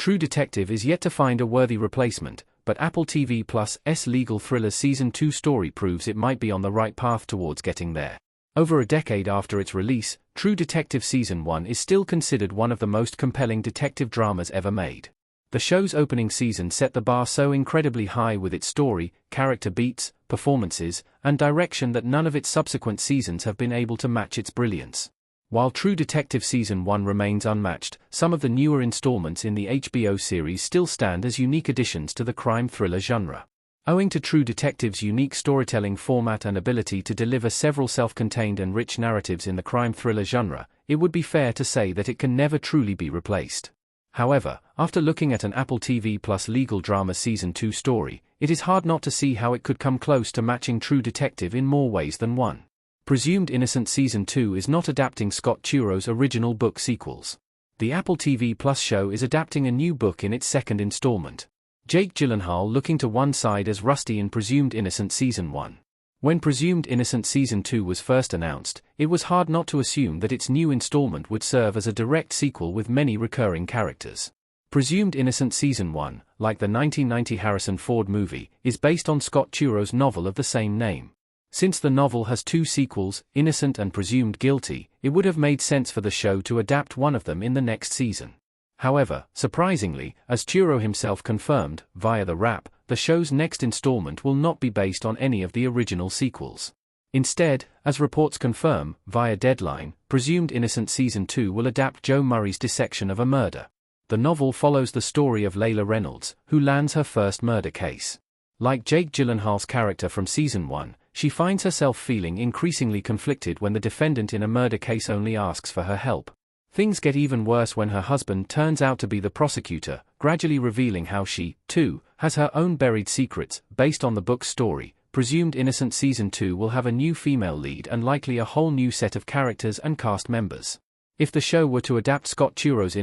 True Detective is yet to find a worthy replacement, but Apple TV+'s legal thriller Season 2 story proves it might be on the right path towards getting there. Over a decade after its release, True Detective Season 1 is still considered one of the most compelling detective dramas ever made. The show's opening season set the bar so incredibly high with its story, character beats, performances, and direction that none of its subsequent seasons have been able to match its brilliance. While True Detective Season 1 remains unmatched, some of the newer installments in the HBO series still stand as unique additions to the crime thriller genre. Owing to True Detective's unique storytelling format and ability to deliver several self-contained and rich narratives in the crime thriller genre, it would be fair to say that it can never truly be replaced. However, after looking at an Apple TV+ legal drama Season 2 story, it is hard not to see how it could come close to matching True Detective in more ways than one. Presumed Innocent Season 2 is not adapting Scott Turo's original book sequels. The Apple TV+ show is adapting a new book in its second installment. Jake Gyllenhaal looking to one side as Rusty in Presumed Innocent Season 1. When Presumed Innocent Season 2 was first announced, it was hard not to assume that its new installment would serve as a direct sequel with many recurring characters. Presumed Innocent Season 1, like the 1990 Harrison Ford movie, is based on Scott Turo's novel of the same name. Since the novel has two sequels, Innocent and Presumed Guilty, it would have made sense for the show to adapt one of them in the next season. However, surprisingly, as Turo himself confirmed, via The Wrap, the show's next installment will not be based on any of the original sequels. Instead, as reports confirm, via Deadline, Presumed Innocent Season 2 will adapt Joe Murray's dissection of a murder. The novel follows the story of Layla Reynolds, who lands her first murder case. Like Jake Gyllenhaal's character from Season 1, she finds herself feeling increasingly conflicted when the defendant in a murder case only asks for her help. Things get even worse when her husband turns out to be the prosecutor, gradually revealing how she, too, has her own buried secrets. Based on the book's story, Presumed Innocent Season 2 will have a new female lead and likely a whole new set of characters and cast members. If the show were to adapt Scott Turo's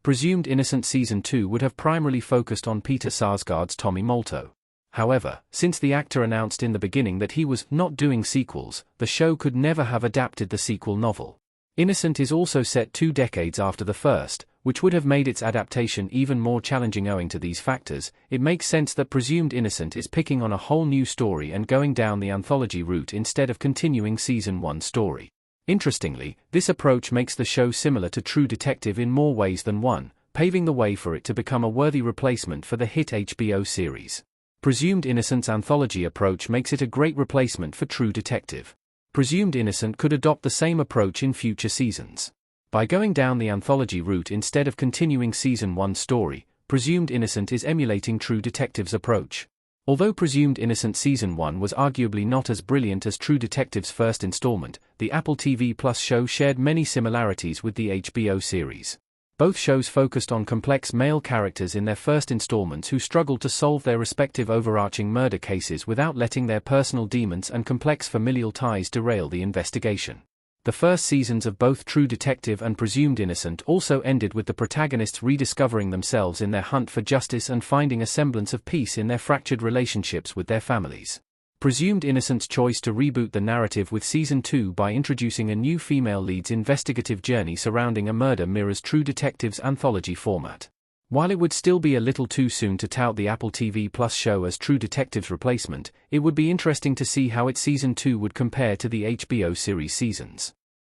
Presumed Innocent Season 2 would have primarily focused on Peter Sarsgaard's Tommy Molto. However, since the actor announced in the beginning that he was not doing sequels, the show could never have adapted the sequel novel. Innocent is also set 2 decades after the first, which would have made its adaptation even more challenging. Owing to these factors, it makes sense that Presumed Innocent is picking on a whole new story and going down the anthology route instead of continuing Season 1 story. Interestingly, this approach makes the show similar to True Detective in more ways than one, paving the way for it to become a worthy replacement for the hit HBO series. Presumed Innocent's anthology approach makes it a great replacement for True Detective. Presumed Innocent could adopt the same approach in future seasons. By going down the anthology route instead of continuing Season 1 story, Presumed Innocent is emulating True Detective's approach. Although Presumed Innocent Season 1 was arguably not as brilliant as True Detective's first installment, the Apple TV+ show shared many similarities with the HBO series. Both shows focused on complex male characters in their first installments who struggled to solve their respective overarching murder cases without letting their personal demons and complex familial ties derail the investigation. The first seasons of both True Detective and Presumed Innocent also ended with the protagonists rediscovering themselves in their hunt for justice and finding a semblance of peace in their fractured relationships with their families. Presumed Innocent's choice to reboot the narrative with Season 2 by introducing a new female lead's investigative journey surrounding a murder mirrors True Detective's anthology format. While it would still be a little too soon to tout the Apple TV+ show as True Detective's replacement, it would be interesting to see how its Season 2 would compare to the HBO series seasons.